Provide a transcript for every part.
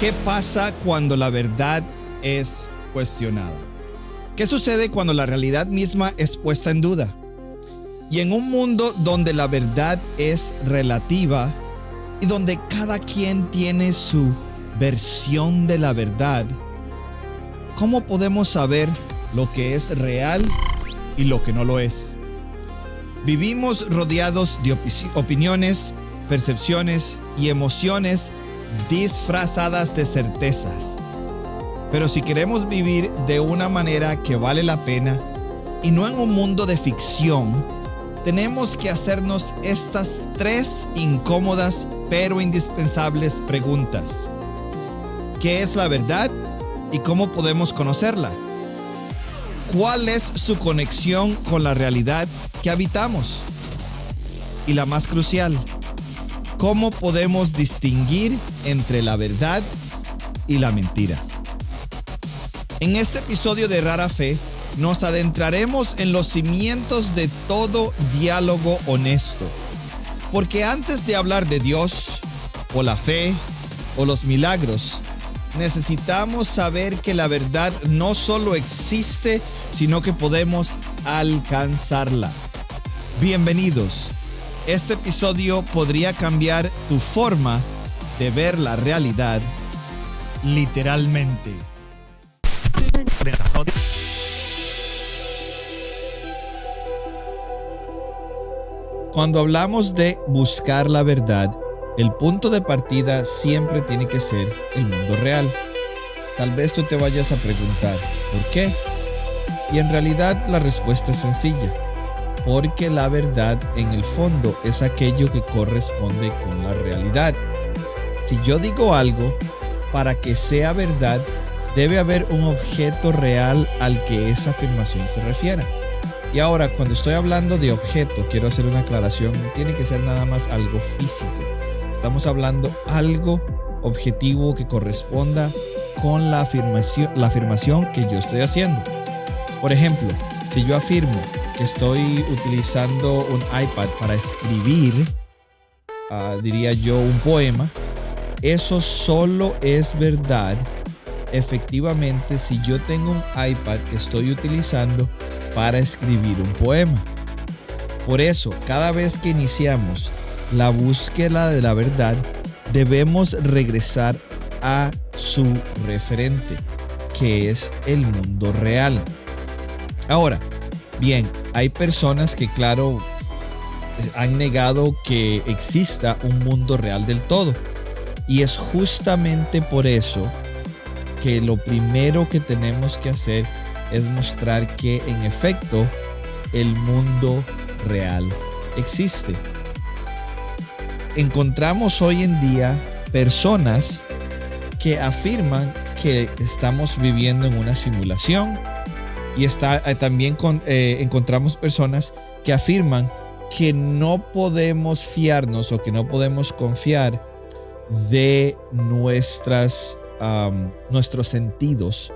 ¿Qué pasa cuando la verdad es cuestionada? ¿Qué sucede cuando la realidad misma es puesta en duda? Y en un mundo donde la verdad es relativa y donde cada quien tiene su versión de la verdad, ¿cómo podemos saber lo que es real y lo que no lo es? Vivimos rodeados de opiniones, percepciones y emociones disfrazadas de certezas. Pero si queremos vivir de una manera que vale la pena y no en un mundo de ficción, tenemos que hacernos estas 3 incómodas pero indispensables preguntas. ¿Qué es la verdad y cómo podemos conocerla? ¿Cuál es su conexión con la realidad que habitamos? Y la más crucial, ¿cómo podemos distinguir entre la verdad y la mentira? En este episodio de Rara Fe, nos adentraremos en los cimientos de todo diálogo honesto. Porque antes de hablar de Dios, o la fe, o los milagros, necesitamos saber que la verdad no solo existe, sino que podemos alcanzarla. Bienvenidos. Este episodio podría cambiar tu forma de ver la realidad literalmente. Cuando hablamos de buscar la verdad, el punto de partida siempre tiene que ser el mundo real. Tal vez tú te vayas a preguntar, ¿por qué? Y en realidad la respuesta es sencilla. Porque la verdad en el fondo es aquello que corresponde con la realidad. Si yo digo algo, para que sea verdad, debe haber un objeto real al que esa afirmación se refiera. Y ahora, cuando estoy hablando de objeto, quiero hacer una aclaración. No tiene que ser nada más algo físico. Estamos hablando algo objetivo que corresponda con la afirmación que yo estoy haciendo. Por ejemplo, si yo afirmo que estoy utilizando un iPad para escribir, diría yo, un poema, eso solo es verdad efectivamente si yo tengo un iPad que estoy utilizando para escribir un poema. Por eso, cada vez que iniciamos la búsqueda de la verdad, debemos regresar a su referente, que es el mundo real. Ahora, bien, hay personas que, claro, han negado que exista un mundo real del todo. Y es justamente por eso que lo primero que tenemos que hacer es mostrar que, en efecto, el mundo real existe. Encontramos hoy en día personas que afirman que estamos viviendo en una simulación. Y también encontramos personas que afirman que no podemos fiarnos o que no podemos confiar de nuestros sentidos,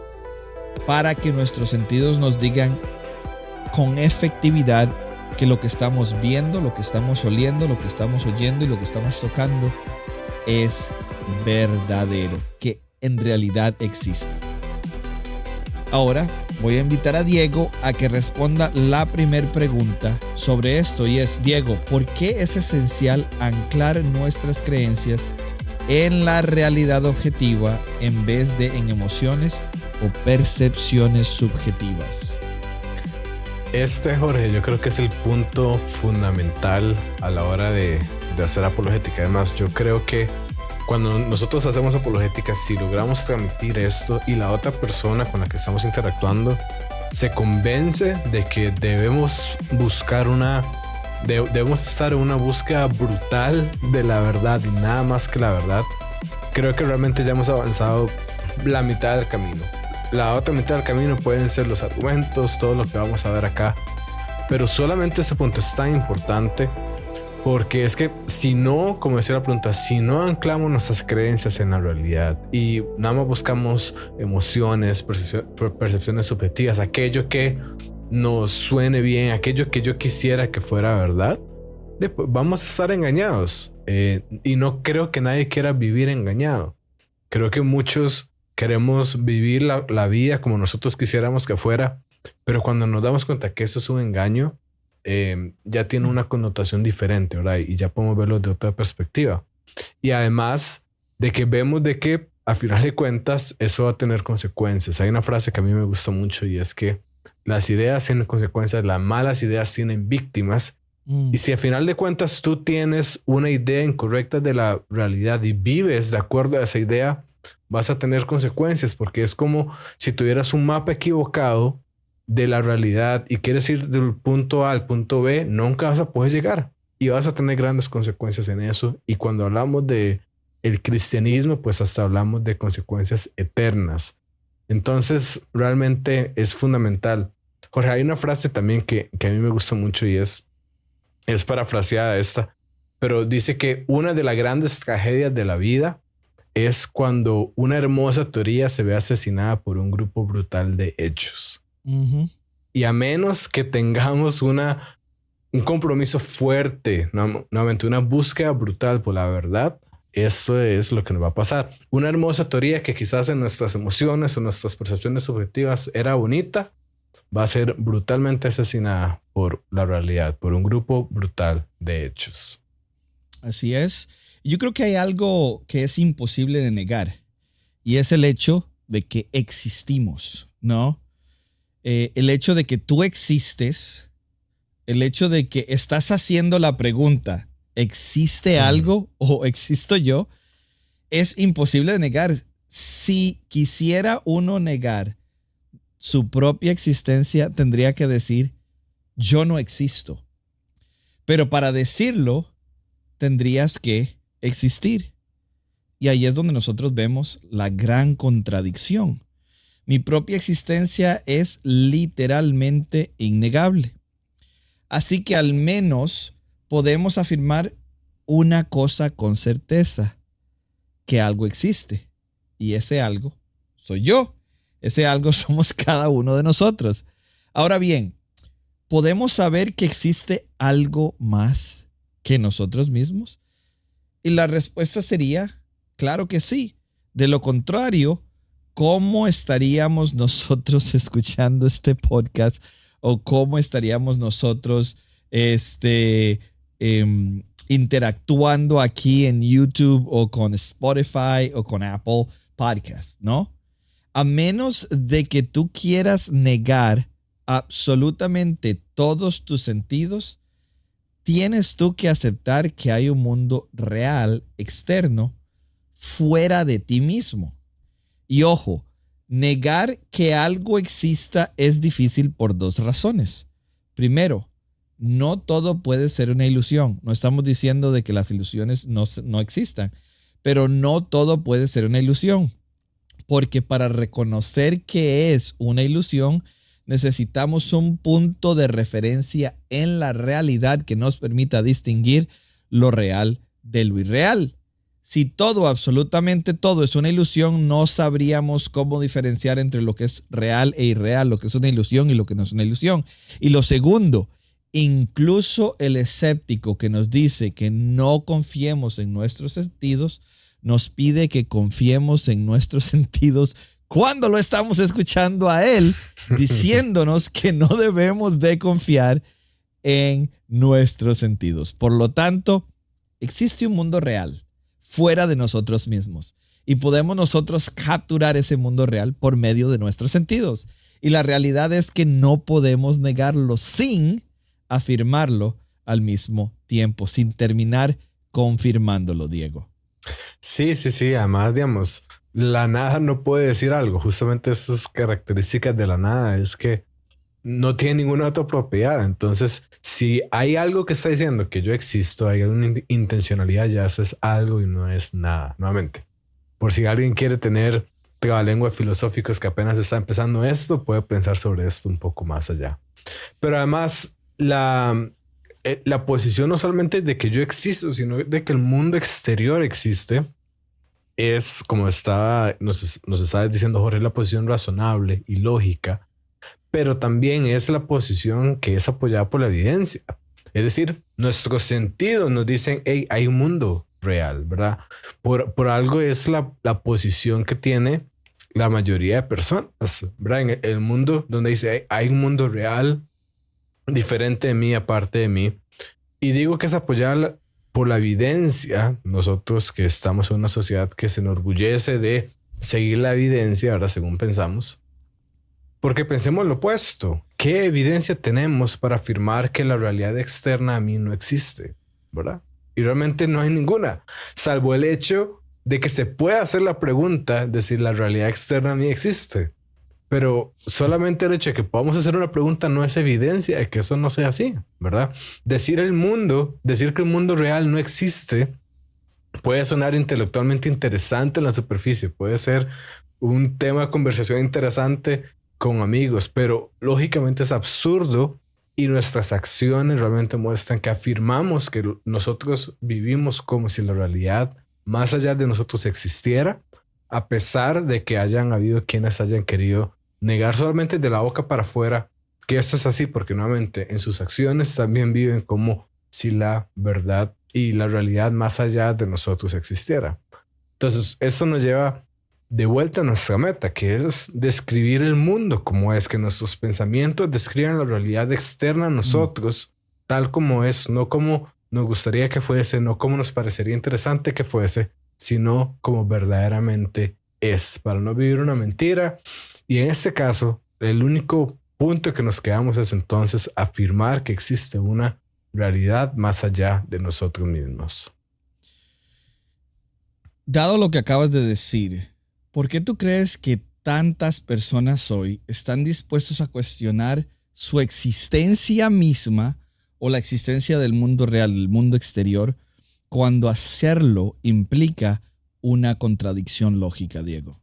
para que nuestros sentidos nos digan con efectividad que lo que estamos viendo, lo que estamos oliendo, lo que estamos oyendo y lo que estamos tocando es verdadero, que en realidad existe. Ahora voy a invitar a Diego a que responda la primera pregunta sobre esto, y es: Diego, ¿por qué es esencial anclar nuestras creencias en la realidad objetiva en vez de en emociones o percepciones subjetivas? Jorge, yo creo que es el punto fundamental a la hora de hacer apologética. Además, yo creo que cuando nosotros hacemos apologética, si logramos transmitir esto y la otra persona con la que estamos interactuando se convence de que debemos estar en una búsqueda brutal de la verdad y nada más que la verdad, creo que realmente ya hemos avanzado la mitad del camino. La otra mitad del camino pueden ser los argumentos, todo lo que vamos a ver acá, pero solamente ese punto es tan importante, porque es que si no, como decía la pregunta, si no anclamos nuestras creencias en la realidad y nada más buscamos emociones, percepciones subjetivas, aquello que nos suene bien, aquello que yo quisiera que fuera verdad, vamos a estar engañados. Y no creo que nadie quiera vivir engañado. Creo que muchos queremos vivir la vida como nosotros quisiéramos que fuera, pero cuando nos damos cuenta que eso es un engaño, ya tiene una connotación diferente, ¿verdad? Y ya podemos verlo de otra perspectiva. Y además de que vemos de que a final de cuentas eso va a tener consecuencias. Hay una frase que a mí me gusta mucho y es que las ideas tienen consecuencias, las malas ideas tienen víctimas. Y si a final de cuentas tú tienes una idea incorrecta de la realidad y vives de acuerdo a esa idea, vas a tener consecuencias, porque es como si tuvieras un mapa equivocado de la realidad y quieres ir del punto A al punto B, nunca vas a poder llegar y vas a tener grandes consecuencias en eso. Y cuando hablamos de el cristianismo, pues hasta hablamos de consecuencias eternas. Entonces, realmente es fundamental. Jorge, hay una frase también que a mí me gusta mucho y es parafraseada esta, pero dice que una de las grandes tragedias de la vida es cuando una hermosa teoría se ve asesinada por un grupo brutal de hechos. Y a menos que tengamos un compromiso fuerte, nuevamente una búsqueda brutal por la verdad, eso es lo que nos va a pasar. Una hermosa teoría que quizás en nuestras emociones o nuestras percepciones subjetivas era bonita, va a ser brutalmente asesinada por la realidad, por un grupo brutal de hechos. Así es. Yo creo que hay algo que es imposible de negar y es el hecho de que existimos, ¿no? El hecho de que tú existes, el hecho de que estás haciendo la pregunta, ¿existe algo o existo yo? Es imposible de negar. Si quisiera uno negar su propia existencia, tendría que decir, yo no existo. Pero para decirlo, tendrías que existir. Y ahí es donde nosotros vemos la gran contradicción. Mi propia existencia es literalmente innegable. Así que al menos podemos afirmar una cosa con certeza, que algo existe. Y ese algo soy yo. Ese algo somos cada uno de nosotros. Ahora bien, ¿podemos saber que existe algo más que nosotros mismos? Y la respuesta sería, claro que sí. De lo contrario, ¿cómo estaríamos nosotros escuchando este podcast? ¿O cómo estaríamos nosotros interactuando aquí en YouTube o con Spotify o con Apple Podcast, ¿no? A menos de que tú quieras negar absolutamente todos tus sentidos, tienes tú que aceptar que hay un mundo real, externo, fuera de ti mismo. Y ojo, negar que algo exista es difícil por dos razones. Primero, no todo puede ser una ilusión. No estamos diciendo de que las ilusiones no existan, pero no todo puede ser una ilusión. Porque para reconocer que es una ilusión, necesitamos un punto de referencia en la realidad que nos permita distinguir lo real de lo irreal. Si todo, absolutamente todo, es una ilusión, no sabríamos cómo diferenciar entre lo que es real e irreal, lo que es una ilusión y lo que no es una ilusión. Y lo segundo, incluso el escéptico que nos dice que no confiemos en nuestros sentidos, nos pide que confiemos en nuestros sentidos cuando lo estamos escuchando a él, diciéndonos que no debemos de confiar en nuestros sentidos. Por lo tanto, existe un mundo real fuera de nosotros mismos y podemos nosotros capturar ese mundo real por medio de nuestros sentidos. Y la realidad es que no podemos negarlo sin afirmarlo al mismo tiempo, sin terminar confirmándolo, Diego. Sí. Además, digamos, la nada no puede decir algo. Justamente estas características de la nada es que no tiene ninguna otra propiedad. Entonces, si hay algo que está diciendo que yo existo, hay una intencionalidad, ya eso es algo y no es nada. Nuevamente, por si alguien quiere tener trabalenguas filosóficos que apenas está empezando esto, puede pensar sobre esto un poco más allá. Pero además, la posición no solamente de que yo existo, sino de que el mundo exterior existe, es como nos estaba diciendo Jorge, la posición razonable y lógica, pero también es la posición que es apoyada por la evidencia. Es decir, nuestros sentidos nos dicen, hey, hay un mundo real, ¿verdad? Por algo es la posición que tiene la mayoría de personas, ¿verdad? En el mundo donde dice hay un mundo real diferente de mí, aparte de mí. Y digo que es apoyar por la evidencia. Nosotros que estamos en una sociedad que se enorgullece de seguir la evidencia, ahora según pensamos, porque pensemos lo opuesto. ¿Qué evidencia tenemos para afirmar que la realidad externa a mí no existe? ¿Verdad? Y realmente no hay ninguna, salvo el hecho de que se puede hacer la pregunta de si la realidad externa a mí existe. Pero solamente el hecho de que podamos hacer una pregunta no es evidencia de que eso no sea así, ¿verdad? Decir que el mundo real no existe puede sonar intelectualmente interesante en la superficie, puede ser un tema de conversación interesante con amigos, pero lógicamente es absurdo y nuestras acciones realmente muestran que afirmamos que nosotros vivimos como si la realidad más allá de nosotros existiera, a pesar de que hayan habido quienes hayan querido negar solamente de la boca para afuera que esto es así, porque nuevamente en sus acciones también viven como si la verdad y la realidad más allá de nosotros existiera. Entonces, esto nos lleva de vuelta a nuestra meta, que es describir el mundo como es, que nuestros pensamientos describan la realidad externa a nosotros tal como es, no como nos gustaría que fuese, no como nos parecería interesante que fuese, sino como verdaderamente es, para no vivir una mentira. Y en este caso, el único punto que nos quedamos es entonces afirmar que existe una realidad más allá de nosotros mismos. Dado lo que acabas de decir, ¿por qué tú crees que tantas personas hoy están dispuestos a cuestionar su existencia misma o la existencia del mundo real, del mundo exterior, cuando hacerlo implica una contradicción lógica, Diego?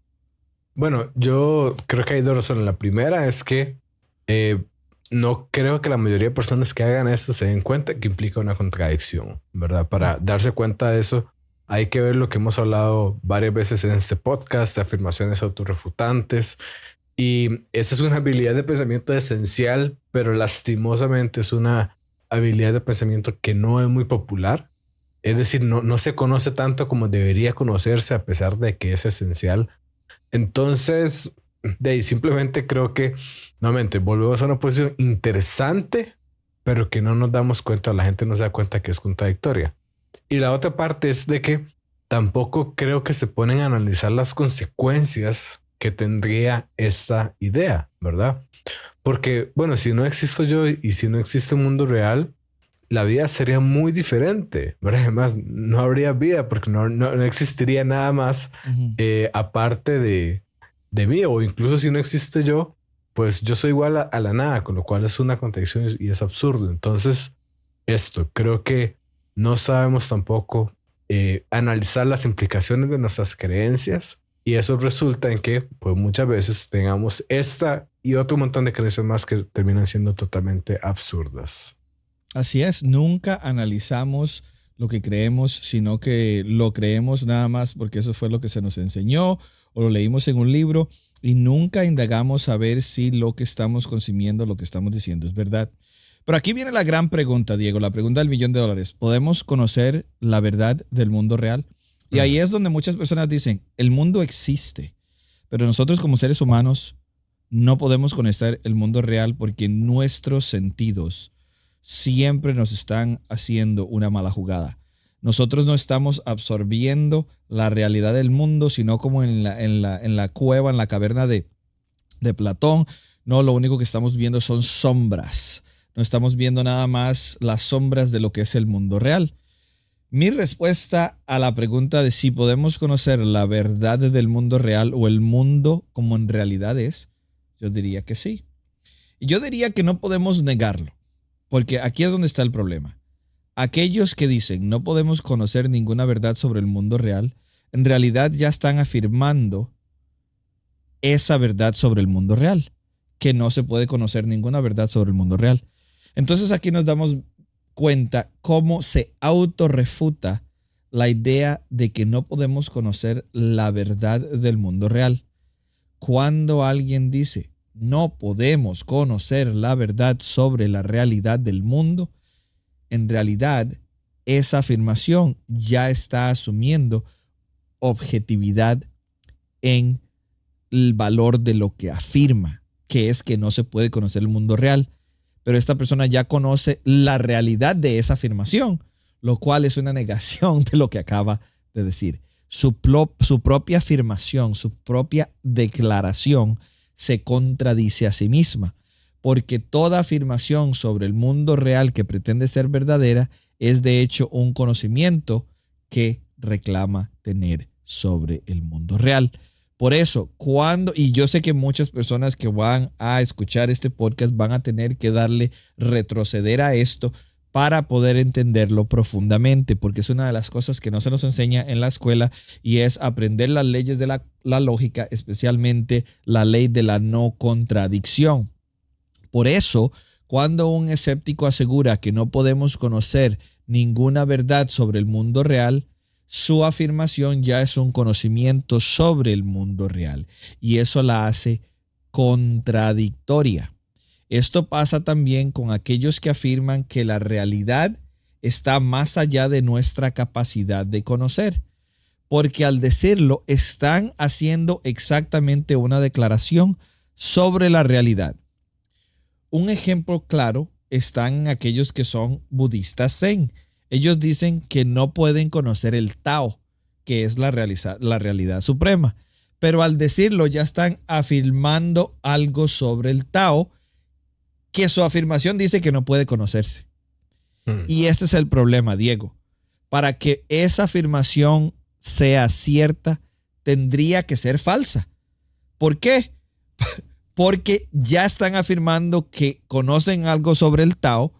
Bueno, yo creo que hay dos razones. La primera es que no creo que la mayoría de personas que hagan esto se den cuenta que implica una contradicción, ¿verdad? Para darse cuenta de eso, hay que ver lo que hemos hablado varias veces en este podcast, de afirmaciones autorrefutantes. Y esa es una habilidad de pensamiento esencial, pero lastimosamente es una habilidad de pensamiento que no es muy popular. Es decir, no se conoce tanto como debería conocerse, a pesar de que es esencial. Entonces, de ahí simplemente creo que nuevamente volvemos a una posición interesante, pero que no nos damos cuenta, la gente no se da cuenta que es contradictoria. Y la otra parte es de que tampoco creo que se ponen a analizar las consecuencias que tendría esta idea, ¿verdad? Porque, bueno, si no existo yo y si no existe un mundo real, la vida sería muy diferente, ¿verdad? Además, no habría vida porque no existiría nada más aparte de mí, o incluso si no existe yo, pues yo soy igual a la nada, con lo cual es una contradicción y es absurdo. Entonces, creo que no sabemos tampoco analizar las implicaciones de nuestras creencias, y eso resulta en que pues muchas veces tengamos esta y otro montón de creencias más que terminan siendo totalmente absurdas. Así es, nunca analizamos lo que creemos, sino que lo creemos nada más porque eso fue lo que se nos enseñó o lo leímos en un libro, y nunca indagamos a ver si lo que estamos consumiendo, lo que estamos diciendo es verdad. Pero aquí viene la gran pregunta, Diego, la pregunta del $1.000.000. ¿Podemos conocer la verdad del mundo real? Y ahí es donde muchas personas dicen, el mundo existe, pero nosotros como seres humanos no podemos conocer el mundo real porque nuestros sentidos siempre nos están haciendo una mala jugada. Nosotros no estamos absorbiendo la realidad del mundo, sino como en la cueva, en la caverna de Platón. No, lo único que estamos viendo son sombras. No estamos viendo nada más las sombras de lo que es el mundo real. Mi respuesta a la pregunta de si podemos conocer la verdad del mundo real o el mundo como en realidad es, yo diría que sí. Y yo diría que no podemos negarlo, porque aquí es donde está el problema. Aquellos que dicen no podemos conocer ninguna verdad sobre el mundo real, en realidad ya están afirmando esa verdad sobre el mundo real, que no se puede conocer ninguna verdad sobre el mundo real. Entonces aquí nos damos cuenta cómo se autorrefuta la idea de que no podemos conocer la verdad del mundo real. Cuando alguien dice no podemos conocer la verdad sobre la realidad del mundo, en realidad esa afirmación ya está asumiendo objetividad en el valor de lo que afirma, que es que no se puede conocer el mundo real. Pero esta persona ya conoce la realidad de esa afirmación, lo cual es una negación de lo que acaba de decir. Su propia afirmación, su propia declaración se contradice a sí misma, porque toda afirmación sobre el mundo real que pretende ser verdadera es de hecho un conocimiento que reclama tener sobre el mundo real. Por eso, y yo sé que muchas personas que van a escuchar este podcast van a tener que retroceder a esto para poder entenderlo profundamente, porque es una de las cosas que no se nos enseña en la escuela y es aprender las leyes de la lógica, especialmente la ley de la no contradicción. Por eso, cuando un escéptico asegura que no podemos conocer ninguna verdad sobre el mundo real, su afirmación ya es un conocimiento sobre el mundo real y eso la hace contradictoria. Esto pasa también con aquellos que afirman que la realidad está más allá de nuestra capacidad de conocer, porque al decirlo están haciendo exactamente una declaración sobre la realidad. Un ejemplo claro están en aquellos que son budistas zen. Ellos dicen que no pueden conocer el Tao, que es la realidad suprema, pero al decirlo ya están afirmando algo sobre el Tao que su afirmación dice que no puede conocerse. Y ese es el problema, Diego. Para que esa afirmación sea cierta, tendría que ser falsa. ¿Por qué? Porque ya están afirmando que conocen algo sobre el Tao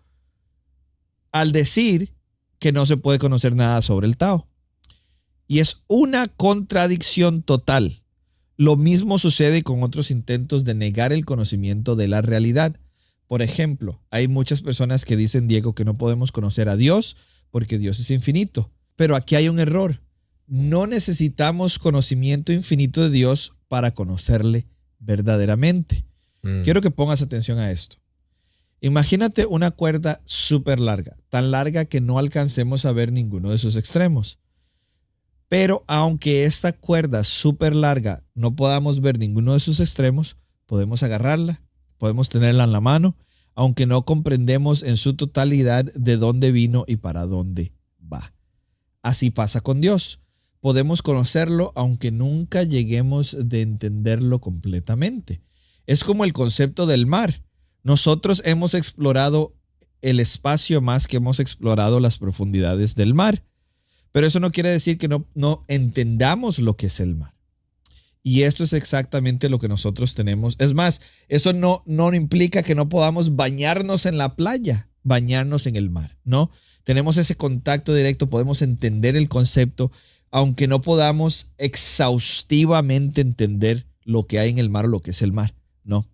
al decir que no se puede conocer nada sobre el Tao. Y es una contradicción total. Lo mismo sucede con otros intentos de negar el conocimiento de la realidad. Por ejemplo, hay muchas personas que dicen, Diego, que no podemos conocer a Dios porque Dios es infinito. Pero aquí hay un error. No necesitamos conocimiento infinito de Dios para conocerle verdaderamente. Quiero que pongas atención a esto. Imagínate una cuerda súper larga, tan larga que no alcancemos a ver ninguno de sus extremos. Pero aunque esta cuerda súper larga no podamos ver ninguno de sus extremos, podemos agarrarla, podemos tenerla en la mano, aunque no comprendemos en su totalidad de dónde vino y para dónde va. Así pasa con Dios. Podemos conocerlo aunque nunca lleguemos de entenderlo completamente. Es como el concepto del mar. Nosotros hemos explorado el espacio más que hemos explorado las profundidades del mar. Pero eso no quiere decir que no entendamos lo que es el mar. Y esto es exactamente lo que nosotros tenemos. Es más, eso no implica que no podamos bañarnos en la playa, bañarnos en el mar, ¿no? Tenemos ese contacto directo, podemos entender el concepto, aunque no podamos exhaustivamente entender lo que hay en el mar o lo que es el mar, ¿no?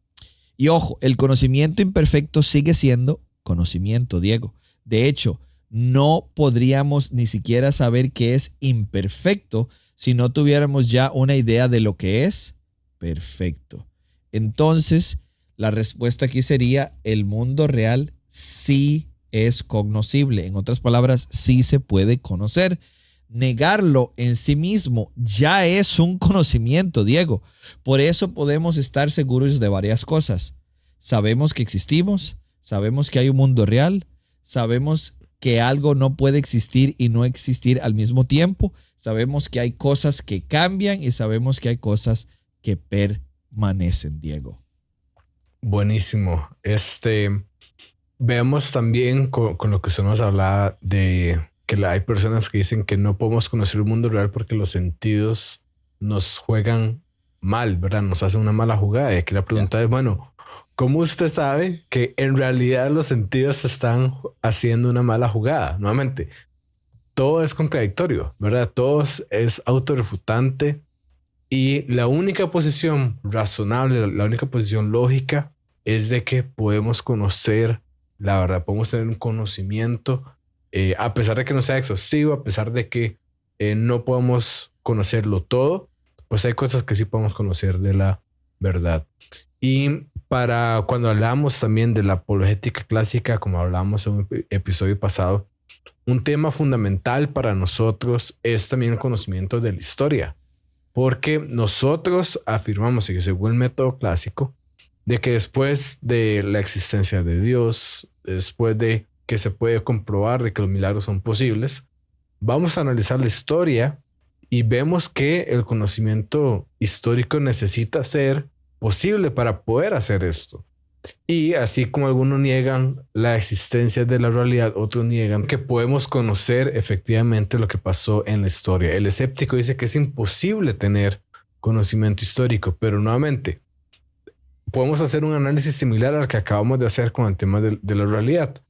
Y ojo, el conocimiento imperfecto sigue siendo conocimiento, Diego. De hecho, no podríamos ni siquiera saber qué es imperfecto si no tuviéramos ya una idea de lo que es perfecto. Entonces, la respuesta aquí sería: el mundo real sí es cognoscible. En otras palabras, sí se puede conocer. Negarlo en sí mismo ya es un conocimiento, Diego. Por eso podemos estar seguros de varias cosas. Sabemos que existimos, sabemos que hay un mundo real, sabemos que algo no puede existir y no existir al mismo tiempo. Sabemos que hay cosas que cambian y sabemos que hay cosas que permanecen, Diego. Buenísimo. Vemos también con lo que usted nos hablaba de que hay personas que dicen que no podemos conocer el mundo real porque los sentidos nos juegan mal, ¿verdad? Nos hacen una mala jugada. Y aquí la pregunta es, bueno, ¿cómo usted sabe que en realidad los sentidos están haciendo una mala jugada? Nuevamente, todo es contradictorio, ¿verdad? Todo es autorrefutante y la única posición razonable, la única posición lógica es de que podemos conocer la verdad, podemos tener un conocimiento, a pesar de que no sea exhaustivo, a pesar de que no podemos conocerlo todo, pues hay cosas que sí podemos conocer de la verdad. Y para cuando hablamos también de la apologética clásica, como hablábamos en un episodio pasado, un tema fundamental para nosotros es también el conocimiento de la historia, porque nosotros afirmamos, y según el método clásico, de que después de la existencia de Dios, después de que se puede comprobar de que los milagros son posibles, vamos a analizar la historia y vemos que el conocimiento histórico necesita ser posible para poder hacer esto. Y así como algunos niegan la existencia de la realidad, otros niegan que podemos conocer efectivamente lo que pasó en la historia. El escéptico dice que es imposible tener conocimiento histórico, pero nuevamente podemos hacer un análisis similar al que acabamos de hacer con el tema de la realidad.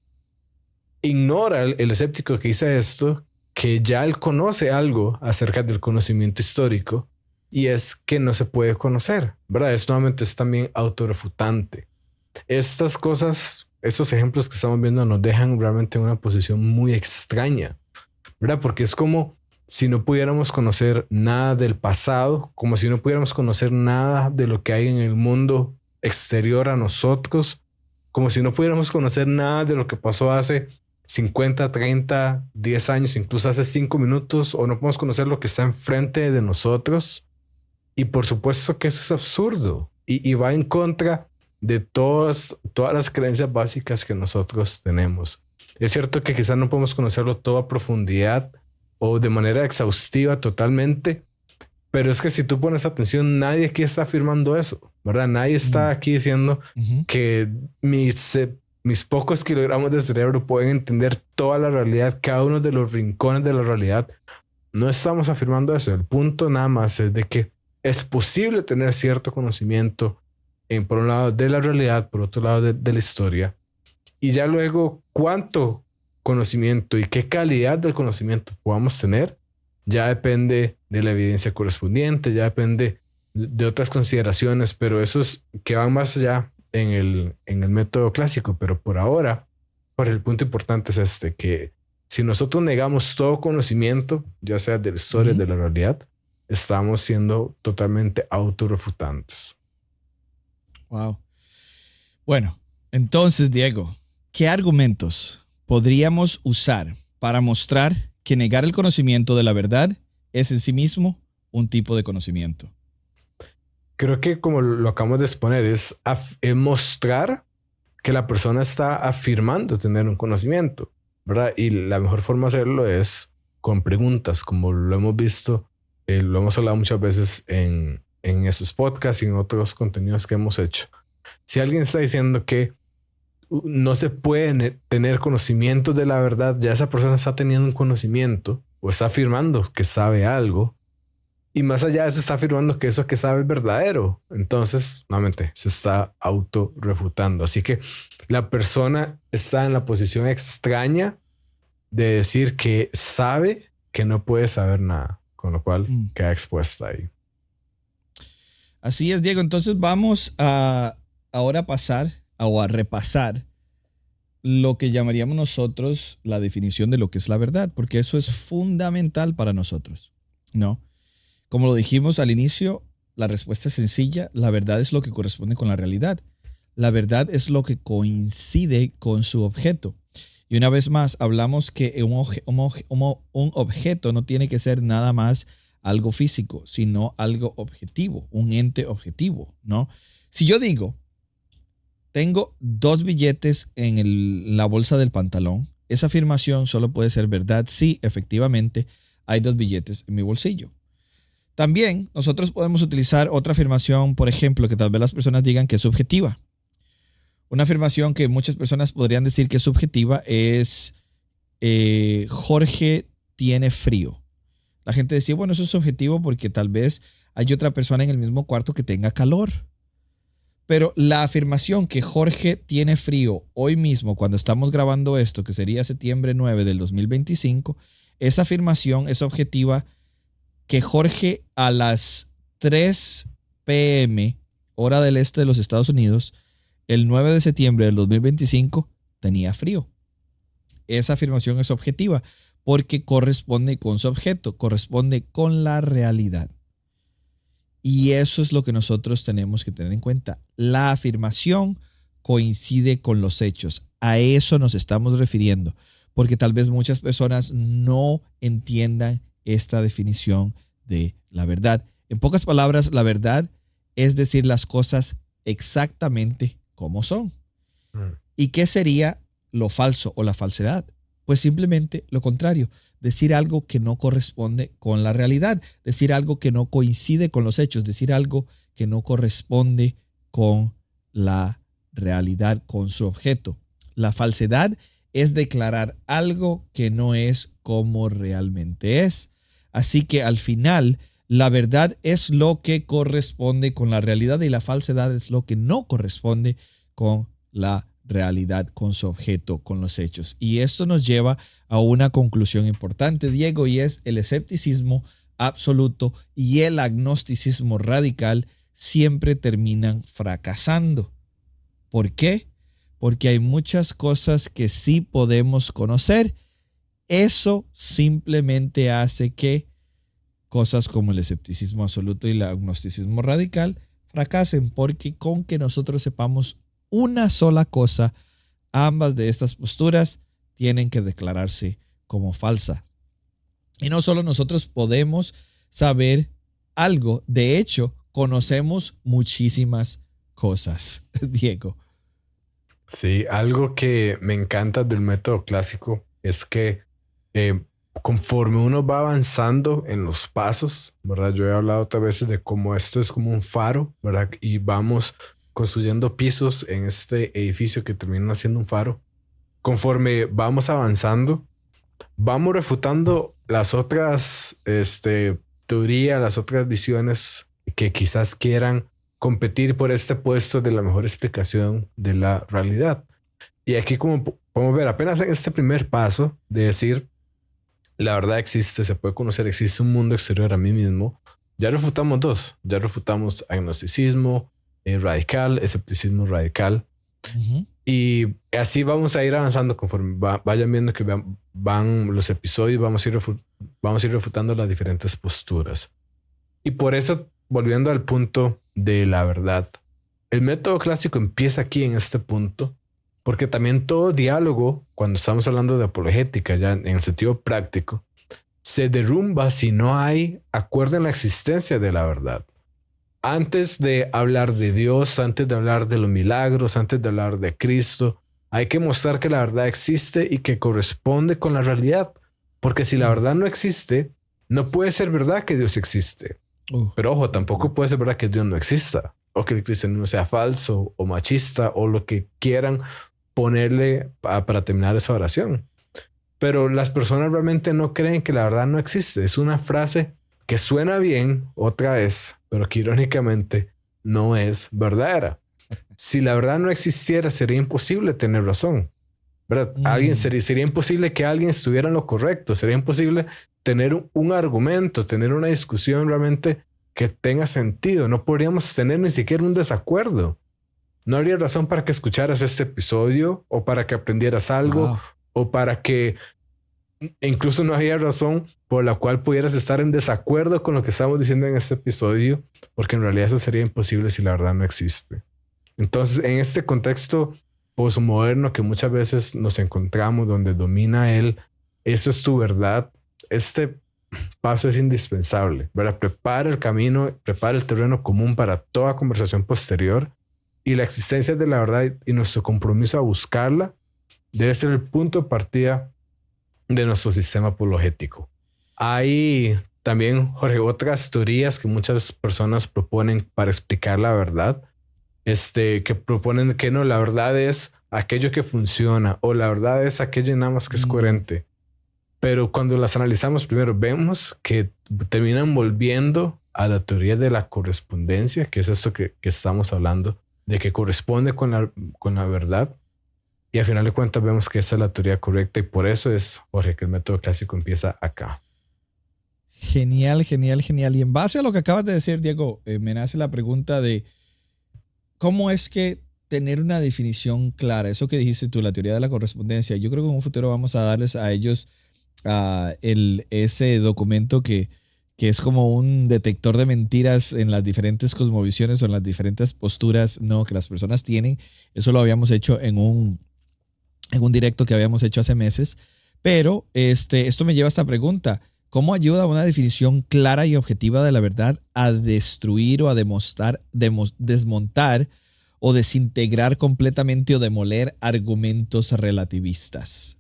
Ignora el escéptico que dice esto, que ya él conoce algo acerca del conocimiento histórico y es que no se puede conocer, ¿verdad? Esto nuevamente es también autorrefutante. Estas cosas, estos ejemplos que estamos viendo nos dejan realmente en una posición muy extraña, ¿verdad? Porque es como si no pudiéramos conocer nada del pasado, como si no pudiéramos conocer nada de lo que hay en el mundo exterior a nosotros, como si no pudiéramos conocer nada de lo que pasó hace 50, 30, 10 años, incluso hace 5 minutos, o no podemos conocer lo que está enfrente de nosotros. Y por supuesto que eso es absurdo y va en contra de todas las creencias básicas que nosotros tenemos. Es cierto que quizás no podemos conocerlo todo a profundidad o de manera exhaustiva totalmente, pero es que si tú pones atención, nadie aquí está afirmando eso, ¿verdad? Nadie está aquí diciendo que mis pocos kilogramos de cerebro pueden entender toda la realidad, cada uno de los rincones de la realidad. No estamos afirmando eso. El punto nada más es de que es posible tener cierto conocimiento por un lado de la realidad, por otro lado de la historia. Y ya luego, cuánto conocimiento y qué calidad del conocimiento podamos tener, ya depende de la evidencia correspondiente, ya depende de otras consideraciones, pero eso es que van más allá en el método clásico. Pero por ahora, el punto importante es este, que si nosotros negamos todo conocimiento, ya sea de la historia, de la realidad, estamos siendo totalmente autorrefutantes. Wow. Bueno, entonces, Diego, ¿qué argumentos podríamos usar para mostrar que negar el conocimiento de la verdad es en sí mismo un tipo de conocimiento? Creo que como lo acabamos de exponer, es mostrar que la persona está afirmando tener un conocimiento, ¿verdad? Y la mejor forma de hacerlo es con preguntas, como lo hemos visto, lo hemos hablado muchas veces en esos podcasts y en otros contenidos que hemos hecho. Si alguien está diciendo que no se puede tener conocimiento de la verdad, ya esa persona está teniendo un conocimiento o está afirmando que sabe algo. Y más allá de eso, está afirmando que eso que sabe es verdadero. Entonces, nuevamente, se está autorrefutando. Así que la persona está en la posición extraña de decir que sabe que no puede saber nada, con lo cual queda expuesta ahí. Así es, Diego. Entonces vamos a ahora pasar o a repasar lo que llamaríamos nosotros la definición de lo que es la verdad, porque eso es fundamental para nosotros, ¿no? Como lo dijimos al inicio, la respuesta es sencilla. La verdad es lo que corresponde con la realidad. La verdad es lo que coincide con su objeto. Y una vez más, hablamos que un objeto no tiene que ser nada más algo físico, sino algo objetivo, un ente objetivo, ¿no? Si yo digo, tengo 2 billetes en la bolsa del pantalón, esa afirmación solo puede ser verdad si efectivamente hay 2 billetes en mi bolsillo. También nosotros podemos utilizar otra afirmación, por ejemplo, que tal vez las personas digan que es subjetiva. Una afirmación que muchas personas podrían decir que es subjetiva es Jorge tiene frío. La gente decía, bueno, eso es subjetivo porque tal vez hay otra persona en el mismo cuarto que tenga calor. Pero la afirmación que Jorge tiene frío hoy mismo, cuando estamos grabando esto, que sería septiembre 9 del 2025, esa afirmación es objetiva, que Jorge a las 3 p.m., hora del este de los Estados Unidos, el 9 de septiembre del 2025, tenía frío. Esa afirmación es objetiva porque corresponde con su objeto, corresponde con la realidad. Y eso es lo que nosotros tenemos que tener en cuenta. La afirmación coincide con los hechos. A eso nos estamos refiriendo. porque tal vez muchas personas no entiendan esta definición de la verdad. En pocas palabras, la verdad es decir las cosas exactamente como son. ¿Y qué sería lo falso o la falsedad? Pues simplemente lo contrario, decir algo que no corresponde con la realidad, decir algo que no coincide con los hechos, decir algo que no corresponde con la realidad, con su objeto. La falsedad es declarar algo que no es como realmente es. Así que al final, la verdad es lo que corresponde con la realidad y la falsedad es lo que no corresponde con la realidad, con su objeto, con los hechos. Y esto nos lleva a una conclusión importante, Diego, y es el escepticismo absoluto y el agnosticismo radical siempre terminan fracasando. ¿Por qué? Porque hay muchas cosas que sí podemos conocer. Eso simplemente hace que cosas como el escepticismo absoluto y el agnosticismo radical fracasen, porque con que nosotros sepamos una sola cosa, ambas de estas posturas tienen que declararse como falsa. Y no solo nosotros podemos saber algo, de hecho, conocemos muchísimas cosas, Diego. Sí, algo que me encanta del método clásico es que conforme uno va avanzando en los pasos, ¿verdad? Yo he hablado otras veces de cómo esto es como un faro, ¿verdad? Y vamos construyendo pisos en este edificio que termina siendo un faro. Conforme vamos avanzando, vamos refutando las otras teorías, las otras visiones que quizás quieran competir por este puesto de la mejor explicación de la realidad. Y aquí, como podemos ver, apenas en este primer paso de decir la verdad existe, se puede conocer, existe un mundo exterior a mí mismo, ya refutamos dos. Ya refutamos agnosticismo radical, escepticismo radical. Uh-huh. Y así vamos a ir avanzando conforme vayan viendo que van los episodios, vamos a ir refutando las diferentes posturas. Y por eso, volviendo al punto de la verdad, el método clásico empieza aquí en este punto, porque también todo diálogo, cuando estamos hablando de apologética, ya en el sentido práctico, se derrumba si no hay acuerdo en la existencia de la verdad. Antes de hablar de Dios, antes de hablar de los milagros, antes de hablar de Cristo, hay que mostrar que la verdad existe y que corresponde con la realidad. Porque si la verdad no existe, no puede ser verdad que Dios existe. Pero ojo, tampoco puede ser verdad que Dios no exista, o que el cristianismo sea falso o machista o lo que quieran ponerle para terminar esa oración. Pero las personas realmente no creen que la verdad no existe. Es una frase que suena bien otra vez, pero que irónicamente no es verdadera. Si la verdad no existiera, sería imposible tener razón, ¿verdad? Sería imposible que alguien estuviera en lo correcto. Sería imposible tener un argumento, tener una discusión realmente que tenga sentido. No podríamos tener ni siquiera un desacuerdo. No habría razón para que escucharas este episodio o para que aprendieras algo o para que incluso no había razón por la cual pudieras estar en desacuerdo con lo que estamos diciendo en este episodio, porque en realidad eso sería imposible si la verdad no existe. Entonces, en este contexto posmoderno que muchas veces nos encontramos, donde domina eso es tu verdad, este paso es indispensable, ¿verdad? Prepara el camino, prepara el terreno común para toda conversación posterior, y la existencia de la verdad y nuestro compromiso a buscarla debe ser el punto de partida de nuestro sistema apologético. Hay también, Jorge, otras teorías que muchas personas proponen para explicar la verdad, que proponen que no, la verdad es aquello que funciona o la verdad es aquello nada más que es coherente. Pero cuando las analizamos primero, vemos que terminan volviendo a la teoría de la correspondencia, que es esto que estamos hablando, de que corresponde con la verdad. Y al final de cuentas vemos que esa es la teoría correcta, y por eso es, Jorge, que el método clásico empieza acá. Genial, genial, genial. Y en base a lo que acabas de decir, Diego, me nace la pregunta de cómo es que tener una definición clara, eso que dijiste tú, la teoría de la correspondencia, yo creo que en un futuro vamos a darles a ellos ese documento que es como un detector de mentiras en las diferentes cosmovisiones o en las diferentes posturas, ¿no?, que las personas tienen. Eso lo habíamos hecho en un directo que habíamos hecho hace meses. Pero esto me lleva a esta pregunta. ¿Cómo ayuda una definición clara y objetiva de la verdad a destruir o a desmontar o desintegrar completamente o demoler argumentos relativistas?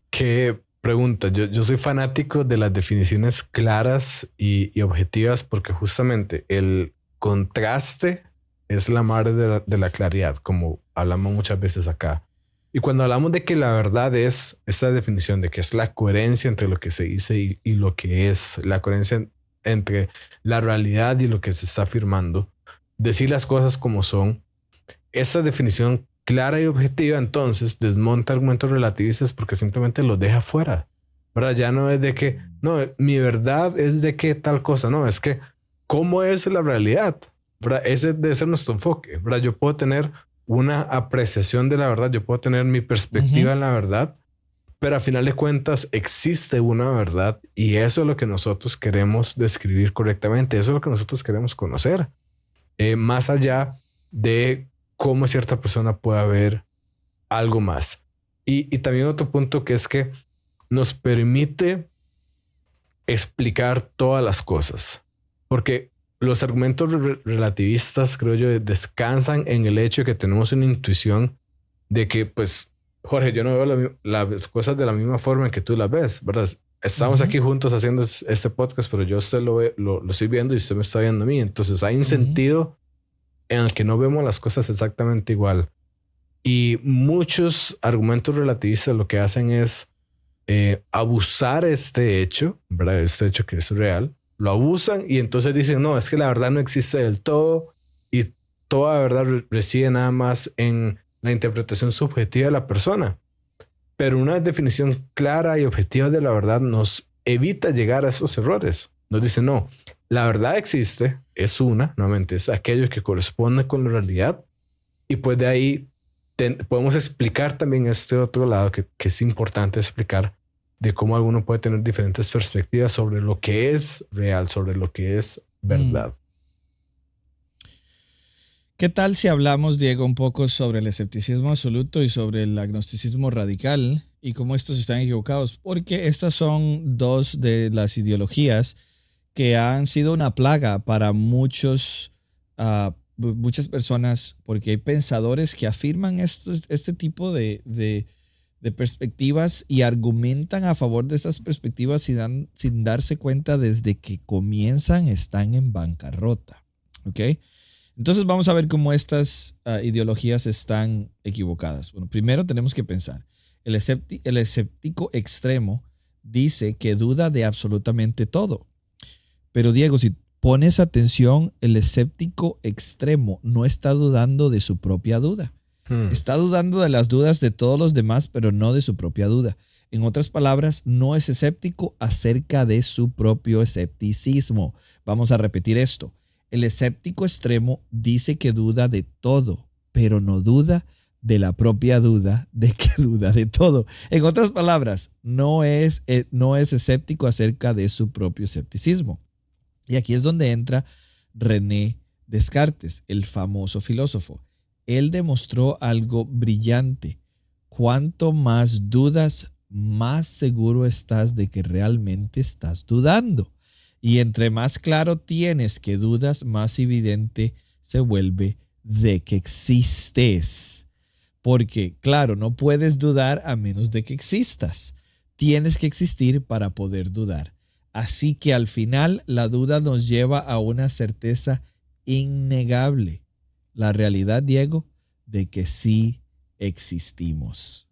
Qué pregunta. Yo soy fanático de las definiciones claras y objetivas porque justamente el contraste es la madre de la claridad, como hablamos muchas veces acá. Y cuando hablamos de que la verdad es esta definición de que es la coherencia entre lo que se dice y lo que es, la coherencia entre la realidad y lo que se está afirmando, decir las cosas como son, esta definición clara y objetiva entonces desmonta argumentos relativistas porque simplemente los deja fuera. ¿Verdad? Ya no es de que, no, mi verdad es de que tal cosa, no, es que cómo es la realidad. ¿Verdad? Ese debe ser nuestro enfoque. ¿Verdad? Yo puedo tener una apreciación de la verdad, yo puedo tener mi perspectiva en la verdad, pero a final de cuentas existe una verdad y eso es lo que nosotros queremos describir correctamente, eso es lo que nosotros queremos conocer, más allá de cómo cierta persona pueda ver algo más. Y también otro punto que es que nos permite explicar todas las cosas, porque los argumentos relativistas, creo yo, descansan en el hecho de que tenemos una intuición de que, pues, Jorge, yo no veo las cosas de la misma forma en que tú las ves, ¿verdad? Estamos aquí juntos haciendo este podcast, pero yo usted lo estoy viendo y usted me está viendo a mí. Entonces hay un sentido en el que no vemos las cosas exactamente igual. Y muchos argumentos relativistas lo que hacen es abusar este hecho, ¿verdad? Este hecho que es real, lo abusan y entonces dicen, no, es que la verdad no existe del todo y toda verdad reside nada más en la interpretación subjetiva de la persona. Pero una definición clara y objetiva de la verdad nos evita llegar a esos errores. Nos dice, no, la verdad existe, es una, nuevamente, es aquello que corresponde con la realidad y pues de ahí podemos explicar también este otro lado que es importante explicar de cómo alguno puede tener diferentes perspectivas sobre lo que es real, sobre lo que es verdad. ¿Qué tal si hablamos, Diego, un poco sobre el escepticismo absoluto y sobre el agnosticismo radical y cómo estos están equivocados? Porque estas son dos de las ideologías que han sido una plaga para muchas personas, porque hay pensadores que afirman este tipo de perspectivas y argumentan a favor de estas perspectivas sin darse cuenta desde que comienzan están en bancarrota. ¿Ok? Entonces vamos a ver cómo estas ideologías están equivocadas. Bueno, primero tenemos que pensar. El escéptico extremo dice que duda de absolutamente todo. Pero Diego, si pones atención, el escéptico extremo no está dudando de su propia duda. Está dudando de las dudas de todos los demás, pero no de su propia duda. En otras palabras, no es escéptico acerca de su propio escepticismo. Vamos a repetir esto. El escéptico extremo dice que duda de todo, pero no duda de la propia duda de que duda de todo. En otras palabras, no es escéptico acerca de su propio escepticismo. Y aquí es donde entra René Descartes, el famoso filósofo. Él demostró algo brillante. Cuanto más dudas, más seguro estás de que realmente estás dudando. Y entre más claro tienes que dudas, más evidente se vuelve de que existes. Porque, claro, no puedes dudar a menos de que existas. Tienes que existir para poder dudar. Así que al final la duda nos lleva a una certeza innegable. La realidad, Diego, de que sí existimos.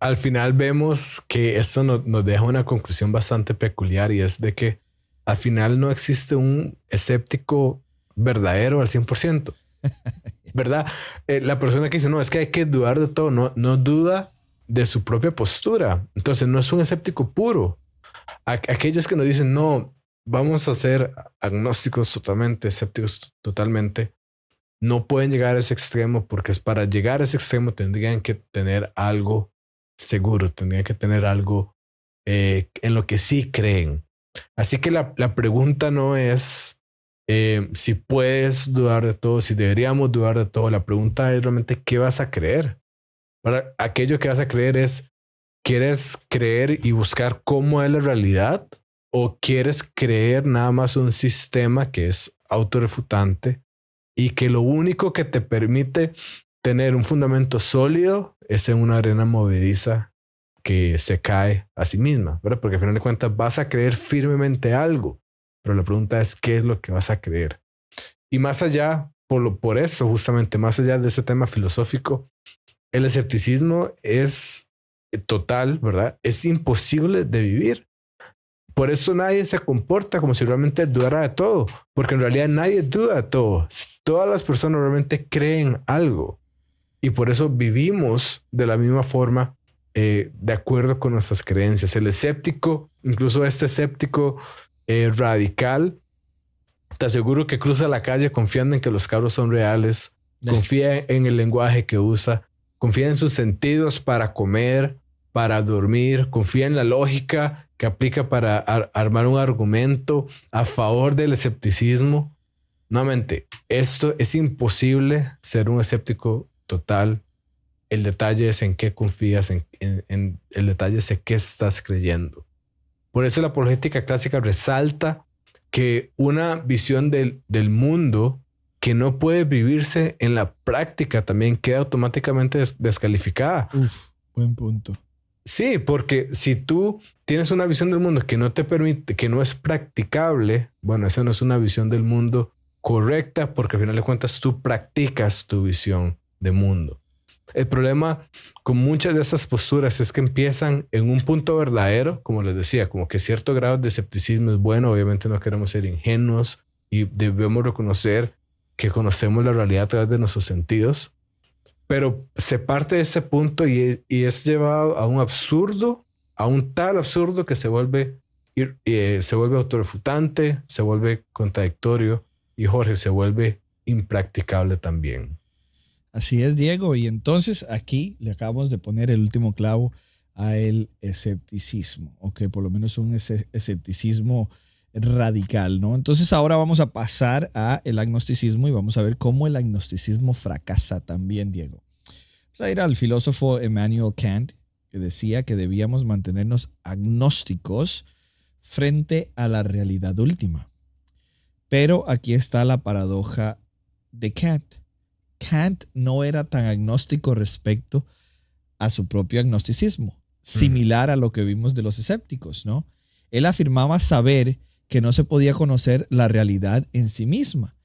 Al final vemos que esto nos deja una conclusión bastante peculiar y es de que al final no existe un escéptico verdadero al 100%, ¿verdad? La persona que dice, no, es que hay que dudar de todo, no duda de su propia postura. Entonces no es un escéptico puro. Aquellos que nos dicen, no, vamos a ser agnósticos totalmente, escépticos totalmente, no pueden llegar a ese extremo porque para llegar a ese extremo tendrían que tener algo seguro, tendrían que tener algo en lo que sí creen. Así que la pregunta no es si puedes dudar de todo, si deberíamos dudar de todo. La pregunta es realmente qué vas a creer. Para aquello que vas a creer es ¿Quieres creer y buscar cómo es la realidad? ¿O quieres creer nada más un sistema que es autorrefutante y que lo único que te permite tener un fundamento sólido es en una arena movediza que se cae a sí misma, ¿verdad? Porque al final de cuentas vas a creer firmemente algo, pero la pregunta es ¿qué es lo que vas a creer? Y más allá, por eso justamente, más allá de ese tema filosófico, el escepticismo es total, ¿verdad? Es imposible de vivir. Por eso nadie se comporta como si realmente dudara de todo, porque en realidad nadie duda de todo. Todas las personas realmente creen algo y por eso vivimos de la misma forma, de acuerdo con nuestras creencias. El escéptico, incluso este escéptico radical, te aseguro que cruza la calle confiando en que los carros son reales, confía en el lenguaje que usa, confía en sus sentidos para comer, para dormir, confía en la lógica que aplica para armar un argumento a favor del escepticismo. Nuevamente, esto es imposible ser un escéptico total. El detalle es en qué confías, el detalle es en qué estás creyendo. Por eso la apologética clásica resalta que una visión del mundo que no puede vivirse en la práctica también queda automáticamente descalificada. Buen punto. Sí, porque si tú tienes una visión del mundo que no te permite, que no es practicable, bueno, esa no es una visión del mundo correcta, porque al final de cuentas tú practicas tu visión de mundo. El problema con muchas de esas posturas es que empiezan en un punto verdadero, como les decía, como que cierto grado de escepticismo es bueno. Obviamente no queremos ser ingenuos y debemos reconocer que conocemos la realidad a través de nuestros sentidos, pero se parte de ese punto y es llevado a un absurdo, a un tal absurdo que se vuelve autorrefutante, se vuelve contradictorio y Jorge se vuelve impracticable también. Así es, Diego. Y entonces aquí le acabamos de poner el último clavo a el escepticismo, o que por lo menos un escepticismo radical, ¿no? Entonces ahora vamos a pasar a el agnosticismo y vamos a ver cómo el agnosticismo fracasa también, Diego. Vamos a ir al filósofo Immanuel Kant, que decía que debíamos mantenernos agnósticos frente a la realidad última. Pero aquí está la paradoja de Kant. Kant no era tan agnóstico respecto a su propio agnosticismo, similar a lo que vimos de los escépticos, ¿no? Él afirmaba saber que no se podía conocer la realidad en sí misma.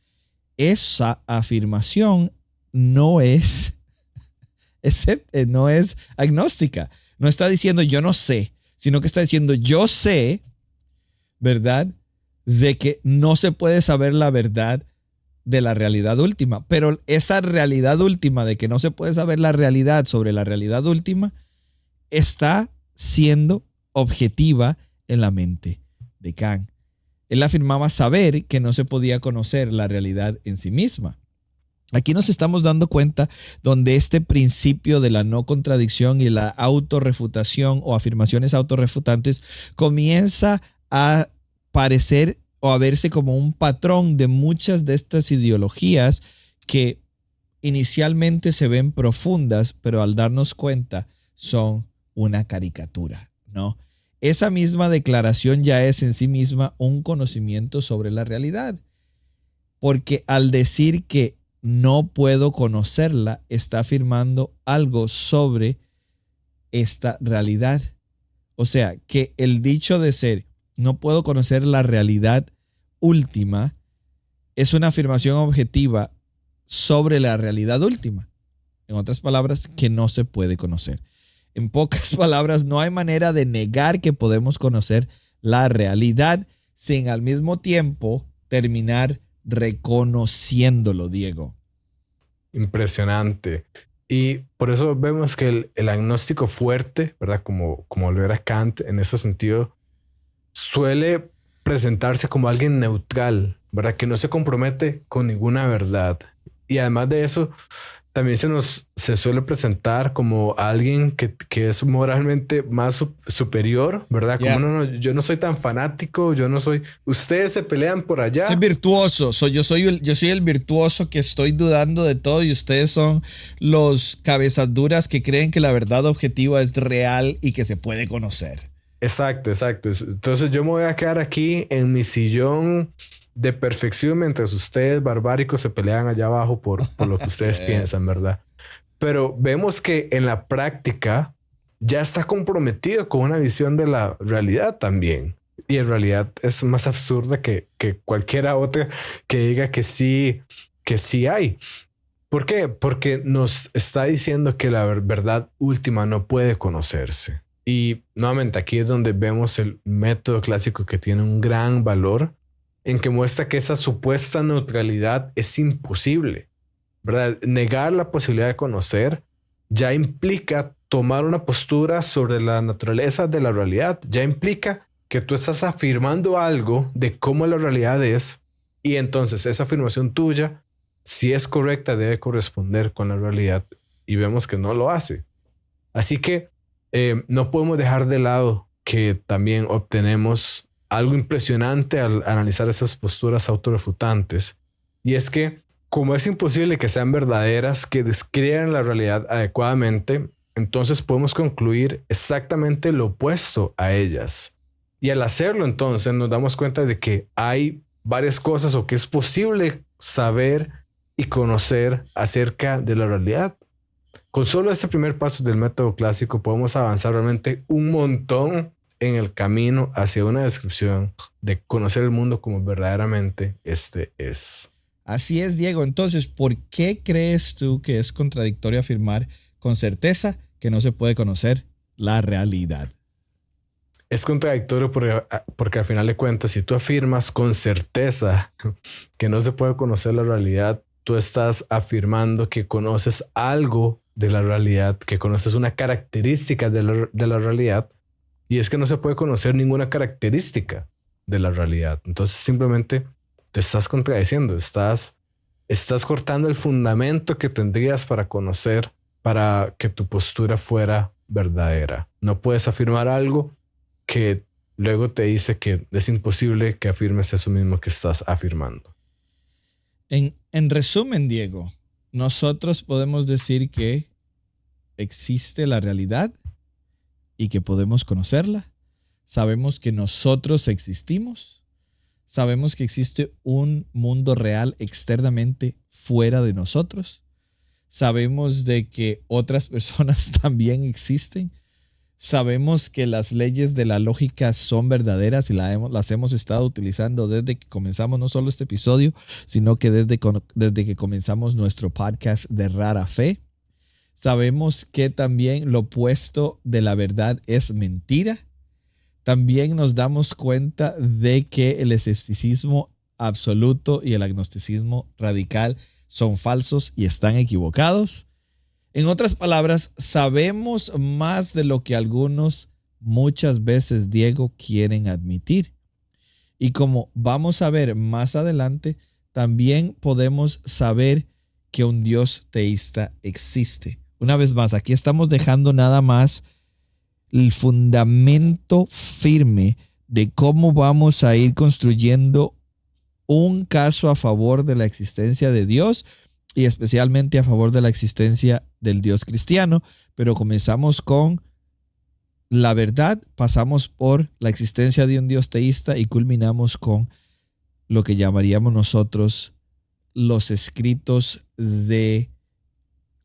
Esa afirmación no es agnóstica. No está diciendo yo no sé, sino que está diciendo yo sé, ¿verdad?, de que no se puede saber la verdad de la realidad última. Pero esa realidad última de que no se puede saber la realidad sobre la realidad última está siendo objetiva en la mente de Kant. Él afirmaba saber que no se podía conocer la realidad en sí misma. Aquí nos estamos dando cuenta donde este principio de la no contradicción y la autorrefutación o afirmaciones autorrefutantes comienza a parecer o a verse como un patrón de muchas de estas ideologías que inicialmente se ven profundas, pero al darnos cuenta son una caricatura, ¿no? Esa misma declaración ya es en sí misma un conocimiento sobre la realidad, porque al decir que no puedo conocerla, está afirmando algo sobre esta realidad. O sea, que el dicho de ser no puedo conocer la realidad última es una afirmación objetiva sobre la realidad última. En otras palabras, que no se puede conocer. En pocas palabras, no hay manera de negar que podemos conocer la realidad sin al mismo tiempo terminar reconociéndolo, Diego. Impresionante. Y por eso vemos que el agnóstico fuerte, ¿verdad? Como lo era Kant en ese sentido, suele presentarse como alguien neutral, ¿verdad? Que no se compromete con ninguna verdad. Y además de eso, también se suele presentar como alguien que es moralmente más superior, ¿verdad? Como no, yo no soy tan fanático, yo no soy. Ustedes se pelean por allá. Soy virtuoso, yo soy el virtuoso que estoy dudando de todo y ustedes son los cabezas duras que creen que la verdad objetiva es real y que se puede conocer. Exacto. Entonces yo me voy a quedar aquí en mi sillón de perfección mientras ustedes barbáricos se pelean allá abajo por lo que ustedes piensan, ¿verdad? Pero vemos que en la práctica ya está comprometido con una visión de la realidad también. Y en realidad es más absurda que cualquiera otra que diga que sí hay. ¿Por qué? Porque nos está diciendo que la verdad última no puede conocerse. Y nuevamente aquí es donde vemos el método clásico que tiene un gran valor en que muestra que esa supuesta neutralidad es imposible, ¿verdad? Negar la posibilidad de conocer ya implica tomar una postura sobre la naturaleza de la realidad, ya implica que tú estás afirmando algo de cómo la realidad es y entonces esa afirmación tuya, si es correcta, debe corresponder con la realidad y vemos que no lo hace. Así que no podemos dejar de lado que también obtenemos algo impresionante al analizar esas posturas autorrefutantes. Y es que, como es imposible que sean verdaderas, que describan la realidad adecuadamente, entonces podemos concluir exactamente lo opuesto a ellas. Y al hacerlo, entonces, nos damos cuenta de que hay varias cosas o que es posible saber y conocer acerca de la realidad. Con solo este primer paso del método clásico podemos avanzar realmente un montón en el camino hacia una descripción de conocer el mundo como verdaderamente este es. Así es, Diego. Entonces, ¿por qué crees tú que es contradictorio afirmar con certeza que no se puede conocer la realidad? Es contradictorio porque al final de cuentas, si tú afirmas con certeza que no se puede conocer la realidad, tú estás afirmando que conoces algo de la realidad, que conoces una característica de la realidad, y es que no se puede conocer ninguna característica de la realidad. Entonces simplemente te estás contradiciendo, estás cortando el fundamento que tendrías para conocer, para que tu postura fuera verdadera. No puedes afirmar algo que luego te dice que es imposible que afirmes eso mismo que estás afirmando. En resumen, Diego, nosotros podemos decir que existe la realidad y que podemos conocerla. Sabemos que nosotros existimos. Sabemos que existe un mundo real externamente fuera de nosotros. Sabemos de que otras personas también existen. Sabemos que las leyes de la lógica son verdaderas y las hemos estado utilizando desde que comenzamos no solo este episodio, sino que desde que comenzamos nuestro podcast de Rara Fe. Sabemos que también lo opuesto de la verdad es mentira. También nos damos cuenta de que el escepticismo absoluto y el agnosticismo radical son falsos y están equivocados. En otras palabras, sabemos más de lo que algunos muchas veces, Diego, quieren admitir. Y como vamos a ver más adelante, también podemos saber que un Dios teísta existe. Una vez más, aquí estamos dejando nada más el fundamento firme de cómo vamos a ir construyendo un caso a favor de la existencia de Dios y especialmente a favor de la existencia del Dios cristiano, pero comenzamos con la verdad, pasamos por la existencia de un Dios teísta y culminamos con lo que llamaríamos nosotros los escritos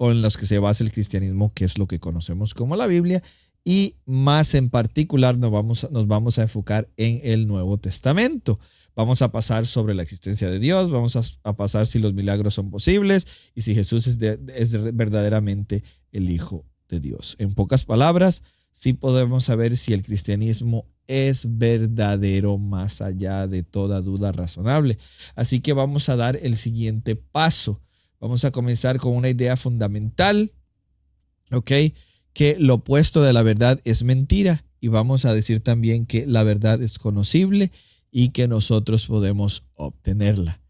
o en los que se basa el cristianismo, que es lo que conocemos como la Biblia, y más en particular nos vamos a enfocar en el Nuevo Testamento. Vamos a pasar sobre la existencia de Dios, vamos a pasar si los milagros son posibles y si Jesús es verdaderamente el Hijo de Dios. En pocas palabras, sí podemos saber si el cristianismo es verdadero más allá de toda duda razonable. Así que vamos a dar el siguiente paso. Vamos a comenzar con una idea fundamental, ¿ok? Que lo opuesto de la verdad es mentira, y vamos a decir también que la verdad es conocible y que nosotros podemos obtenerla.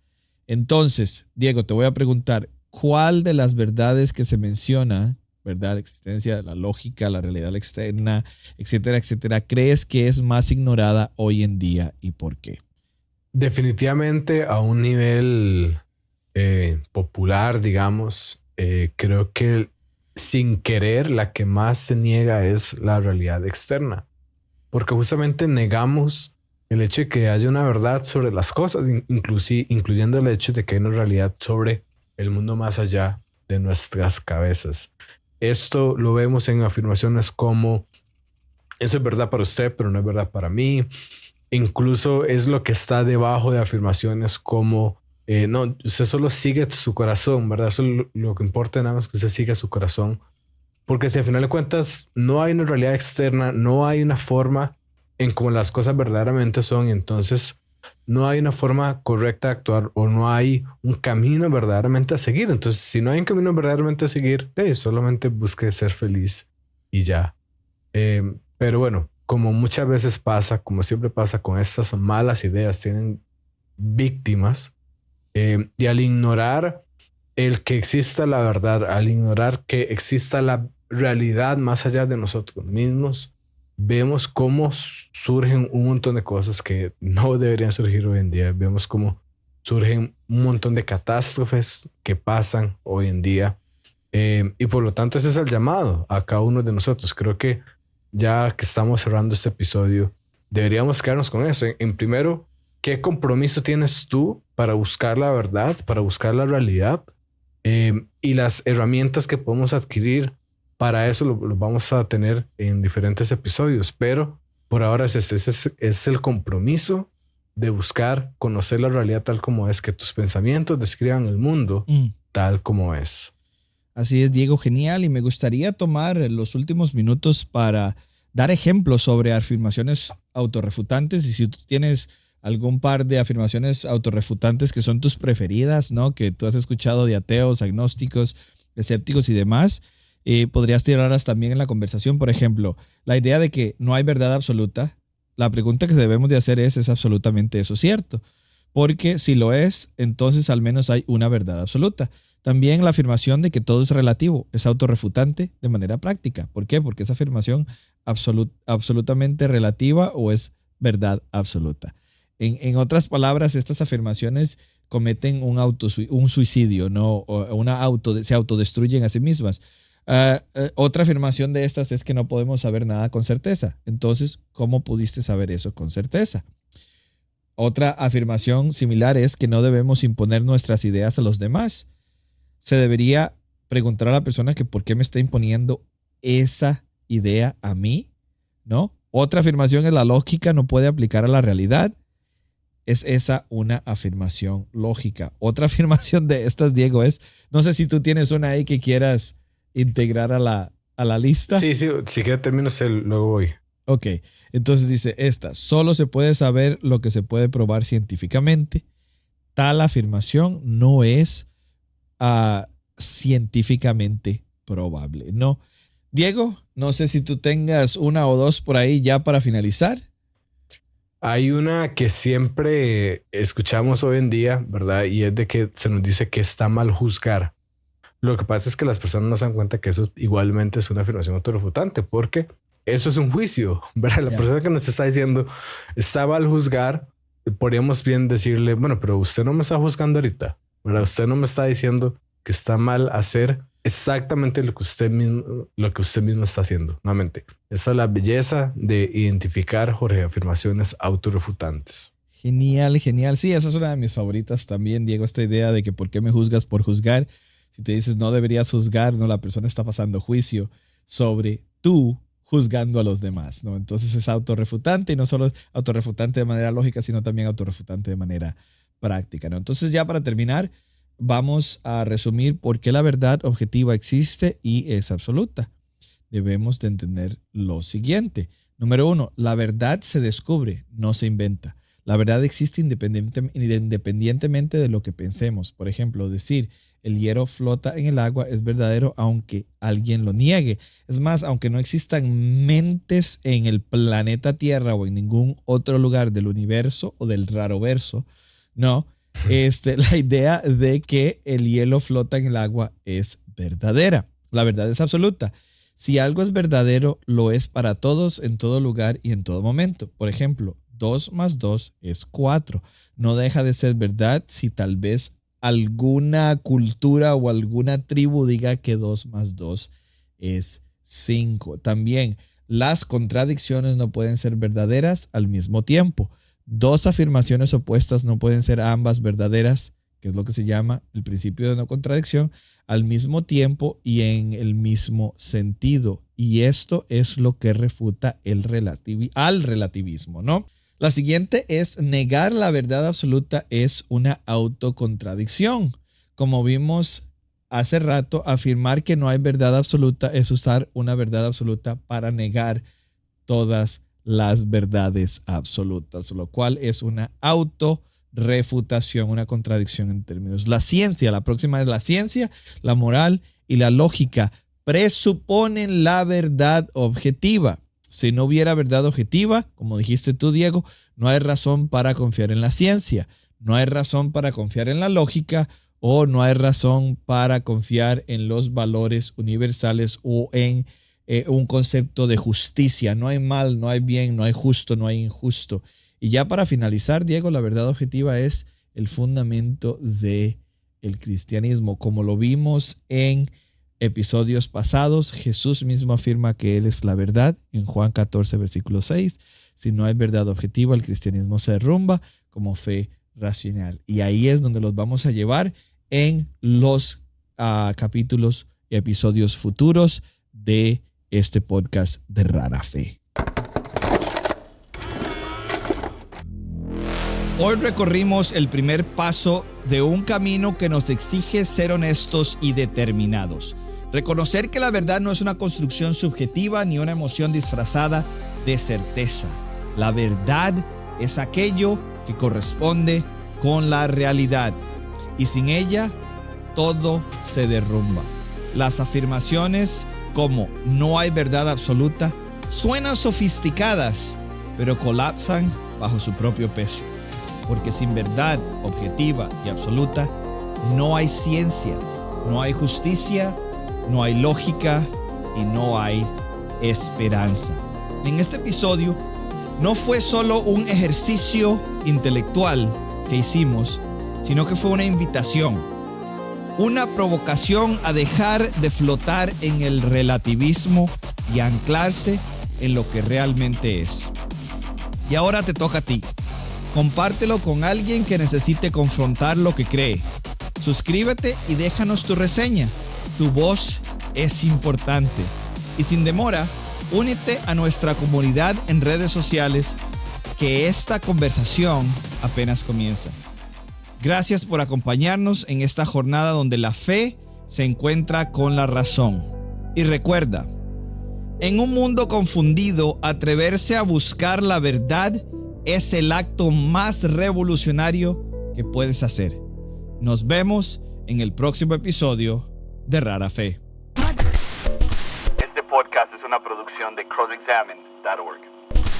Entonces, Diego, te voy a preguntar, ¿cuál de las verdades que se menciona, verdad, la existencia, la lógica, la realidad externa, etcétera, etcétera, crees que es más ignorada hoy en día y por qué? Definitivamente a un nivel popular, digamos, creo que sin querer la que más se niega es la realidad externa, porque justamente negamos el hecho de que haya una verdad sobre las cosas, incluyendo el hecho de que hay una realidad sobre el mundo más allá de nuestras cabezas. Esto lo vemos en afirmaciones como eso es verdad para usted, pero no es verdad para mí. Incluso es lo que está debajo de afirmaciones como no, usted solo sigue su corazón, ¿verdad? Eso es lo que importa, nada más que usted siga su corazón. Porque si al final de cuentas no hay una realidad externa, no hay una forma en cómo las cosas verdaderamente son, y entonces no hay una forma correcta de actuar o no hay un camino verdaderamente a seguir. Entonces, si no hay un camino verdaderamente a seguir, solamente busque ser feliz y ya. Pero bueno, como muchas veces pasa, como siempre pasa con estas malas ideas, tienen víctimas. Y al ignorar el que exista la verdad, al ignorar que exista la realidad más allá de nosotros mismos, vemos cómo surgen un montón de cosas que no deberían surgir hoy en día. Vemos cómo surgen un montón de catástrofes que pasan hoy en día. Y por lo tanto ese es el llamado a cada uno de nosotros. Creo que ya que estamos cerrando este episodio, deberíamos quedarnos con eso. En primero, ¿qué compromiso tienes tú para buscar la verdad, para buscar la realidad? Y las herramientas que podemos adquirir para eso lo vamos a tener en diferentes episodios, pero por ahora ese es el compromiso de buscar conocer la realidad tal como es, que tus pensamientos describan el mundo tal como es. Así es, Diego, genial. Y me gustaría tomar los últimos minutos para dar ejemplos sobre afirmaciones autorrefutantes. Y si tú tienes algún par de afirmaciones autorrefutantes que son tus preferidas, ¿no? Que tú has escuchado de ateos, agnósticos, escépticos y demás, podrías tirarlas también en la conversación. Por ejemplo, la idea de que no hay verdad absoluta. La pregunta que debemos de hacer ¿es absolutamente eso cierto? Porque si lo es, entonces al menos hay una verdad absoluta. También la afirmación de que todo es relativo es autorrefutante de manera práctica. ¿Por qué? Porque esa afirmación absolutamente relativa o es verdad absoluta. En otras palabras, estas afirmaciones cometen un suicidio, ¿no? O se autodestruyen a sí mismas. Otra afirmación de estas es que no podemos saber nada con certeza. Entonces, ¿cómo pudiste saber eso con certeza? Otra afirmación similar es que no debemos imponer nuestras ideas a los demás. Se debería preguntar a la persona que por qué me está imponiendo esa idea a mí, ¿no? Otra afirmación es la lógica no puede aplicar a la realidad. Es esa una afirmación lógica. Otra afirmación de estas, Diego, es, no sé si tú tienes una ahí que quieras integrar a la lista. Sí, si queda termino, luego voy. Ok, entonces dice esta, solo se puede saber lo que se puede probar científicamente. Tal afirmación no es científicamente probable, ¿no? Diego, no sé si tú tengas una o dos por ahí ya para finalizar. Hay una que siempre escuchamos hoy en día, ¿verdad? Y es de que se nos dice que está mal juzgar. Lo que pasa es que las personas no se dan cuenta que eso igualmente es una afirmación autorrefutante, porque eso es un juicio, ¿verdad? La persona que nos está diciendo está mal juzgar, podríamos bien decirle, bueno, pero usted no me está juzgando ahorita, ¿verdad? Usted no me está diciendo que está mal hacer exactamente lo que usted mismo está haciendo. Nuevamente, esa es la belleza de identificar, Jorge, afirmaciones autorrefutantes. Genial, genial. Sí, esa es una de mis favoritas también, Diego, esta idea de que por qué me juzgas por juzgar. Si te dices no deberías juzgar, no, la persona está pasando juicio sobre tú juzgando a los demás, ¿no? Entonces es autorrefutante, y no solo es autorrefutante de manera lógica, sino también autorrefutante de manera práctica, ¿no? Entonces, ya para terminar, vamos a resumir por qué la verdad objetiva existe y es absoluta. Debemos de entender lo siguiente. Número 1, la verdad se descubre, no se inventa. La verdad existe independientemente de lo que pensemos. Por ejemplo, decir el hielo flota en el agua es verdadero aunque alguien lo niegue. Es más, aunque no existan mentes en el planeta Tierra o en ningún otro lugar del universo o del raroverso, no, La idea de que el hielo flota en el agua es verdadera. La verdad es absoluta. Si algo es verdadero, lo es para todos, en todo lugar y en todo momento. Por ejemplo, 2 más 2 es 4. No deja de ser verdad si tal vez alguna cultura o alguna tribu diga que 2 más 2 es 5. También las contradicciones no pueden ser verdaderas al mismo tiempo. 2 afirmaciones opuestas no pueden ser ambas verdaderas, que es lo que se llama el principio de no contradicción, al mismo tiempo y en el mismo sentido. Y esto es lo que refuta al relativismo, ¿no? La siguiente es negar la verdad absoluta es una autocontradicción. Como vimos hace rato, afirmar que no hay verdad absoluta es usar una verdad absoluta para negar todas las verdades absolutas, lo cual es una autorrefutación, una contradicción en términos. La próxima es la ciencia, la moral y la lógica presuponen la verdad objetiva. Si no hubiera verdad objetiva, como dijiste tú, Diego, no hay razón para confiar en la ciencia, no hay razón para confiar en la lógica o no hay razón para confiar en los valores universales o en un concepto de justicia. No hay mal, no hay bien, no hay justo, no hay injusto. Y ya para finalizar, Diego, la verdad objetiva es el fundamento del cristianismo. Como lo vimos en episodios pasados, Jesús mismo afirma que Él es la verdad en Juan 14, versículo 6. Si no hay verdad objetiva, el cristianismo se derrumba como fe racional. Y ahí es donde los vamos a llevar en los capítulos y episodios futuros de este podcast de Rara Fe. Hoy recorrimos el primer paso de un camino que nos exige ser honestos y determinados. Reconocer que la verdad no es una construcción subjetiva ni una emoción disfrazada de certeza. La verdad es aquello que corresponde con la realidad y sin ella todo se derrumba. Las afirmaciones como no hay verdad absoluta suenan sofisticadas, pero colapsan bajo su propio peso. Porque sin verdad objetiva y absoluta no hay ciencia, no hay justicia, no hay lógica y no hay esperanza. En este episodio no fue solo un ejercicio intelectual que hicimos, sino que fue una invitación, una provocación a dejar de flotar en el relativismo y anclarse en lo que realmente es. Y ahora te toca a ti. Compártelo con alguien que necesite confrontar lo que cree. Suscríbete y déjanos tu reseña. Tu voz es importante. Y sin demora, únete a nuestra comunidad en redes sociales, que esta conversación apenas comienza. Gracias por acompañarnos en esta jornada donde la fe se encuentra con la razón. Y recuerda, en un mundo confundido, atreverse a buscar la verdad es el acto más revolucionario que puedes hacer. Nos vemos en el próximo episodio de Rara Fe. Este podcast es una producción de crossexamine.org.